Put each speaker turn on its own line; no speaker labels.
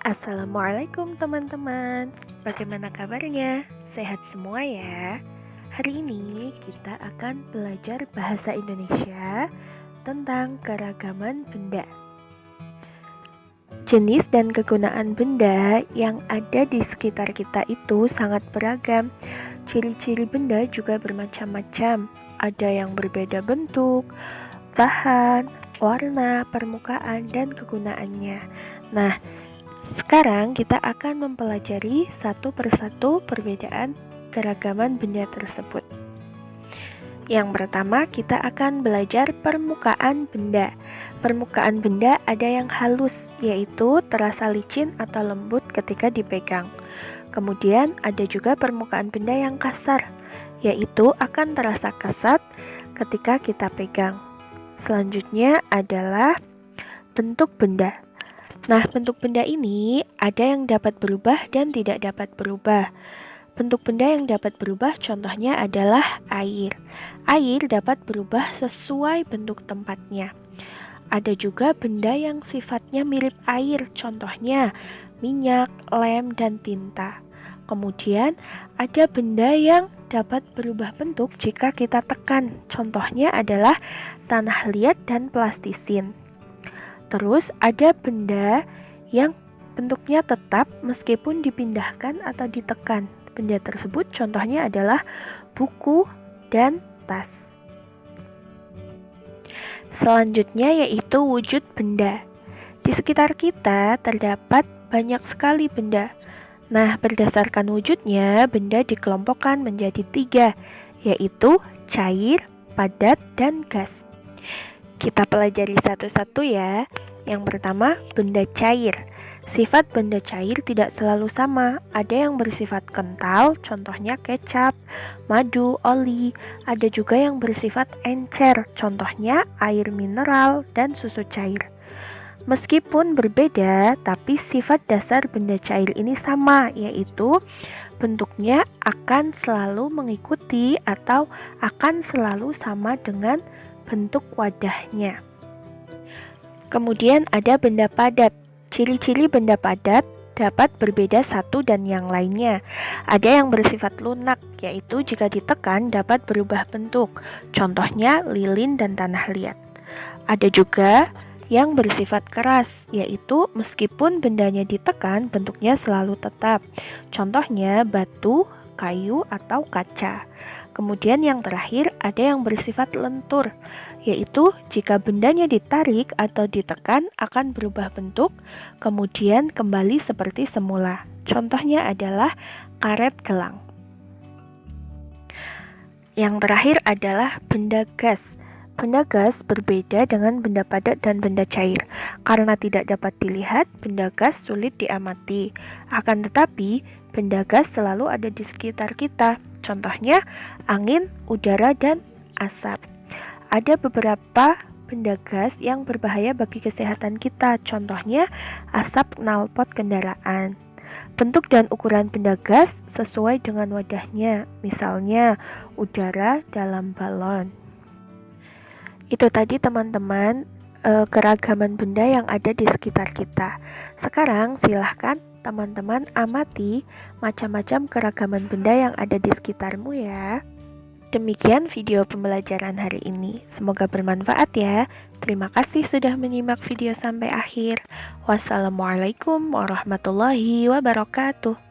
Assalamualaikum teman-teman. Bagaimana kabarnya? Sehat semua ya? Hari ini kita akan belajar bahasa Indonesia tentang keragaman benda. Jenis dan kegunaan benda yang ada di sekitar kita itu sangat beragam. Ciri-ciri benda juga bermacam-macam. Ada yang berbeda bentuk, bahan, warna, permukaan, dan kegunaannya. Nah, sekarang kita akan mempelajari satu persatu perbedaan keragaman benda tersebut. Yang pertama, kita akan belajar permukaan benda. Permukaan benda ada yang halus, yaitu terasa licin atau lembut ketika dipegang. Kemudian ada juga permukaan benda yang kasar, yaitu akan terasa kesat ketika kita pegang. Selanjutnya adalah bentuk benda. Nah, bentuk benda ini ada yang dapat berubah dan tidak dapat berubah. Bentuk benda yang dapat berubah contohnya adalah air. Air dapat berubah sesuai bentuk tempatnya. Ada juga benda yang sifatnya mirip air, contohnya minyak, lem, dan tinta. Kemudian ada benda yang dapat berubah bentuk jika kita tekan, contohnya adalah tanah liat dan plastisin. Terus ada benda yang bentuknya tetap meskipun dipindahkan atau ditekan. Benda tersebut contohnya adalah buku dan tas. Selanjutnya yaitu wujud benda. Di sekitar kita terdapat banyak sekali benda. Nah, berdasarkan wujudnya, benda dikelompokkan menjadi 3, yaitu cair, padat, dan gas. Kita pelajari satu-satu ya. Yang pertama, benda cair. Sifat benda cair tidak selalu sama. Ada yang bersifat kental, contohnya kecap, madu, oli. Ada juga yang bersifat encer, contohnya air mineral dan susu cair. Meskipun berbeda, tapi sifat dasar benda cair ini sama, yaitu bentuknya akan selalu mengikuti atau akan selalu sama dengan bentuk wadahnya. Kemudian ada benda padat. Ciri-ciri benda padat dapat berbeda satu dan yang lainnya. Ada yang bersifat lunak, yaitu jika ditekan dapat berubah bentuk. Contohnya lilin dan tanah liat. Ada juga yang bersifat keras, yaitu meskipun bendanya ditekan bentuknya selalu tetap. Contohnya batu, kayu, atau kaca. Kemudian yang terakhir ada yang bersifat lentur, yaitu jika bendanya ditarik atau ditekan akan berubah bentuk, kemudian kembali seperti semula. Contohnya adalah karet gelang. Yang terakhir adalah benda gas. Benda gas berbeda dengan benda padat dan benda cair. Karena tidak dapat dilihat, benda gas sulit diamati. Akan tetapi, benda gas selalu ada di sekitar kita. Contohnya, angin, udara, dan asap. Ada beberapa benda gas yang berbahaya bagi kesehatan kita. Contohnya, asap knalpot kendaraan. Bentuk dan ukuran benda gas sesuai dengan wadahnya. Misalnya, udara dalam balon. Itu tadi teman-teman keragaman benda yang ada di sekitar kita. Sekarang silahkan teman-teman amati macam-macam keragaman benda yang ada di sekitarmu ya. Demikian video pembelajaran hari ini. Semoga bermanfaat ya. Terima kasih sudah menyimak video sampai akhir. Wassalamualaikum warahmatullahi wabarakatuh.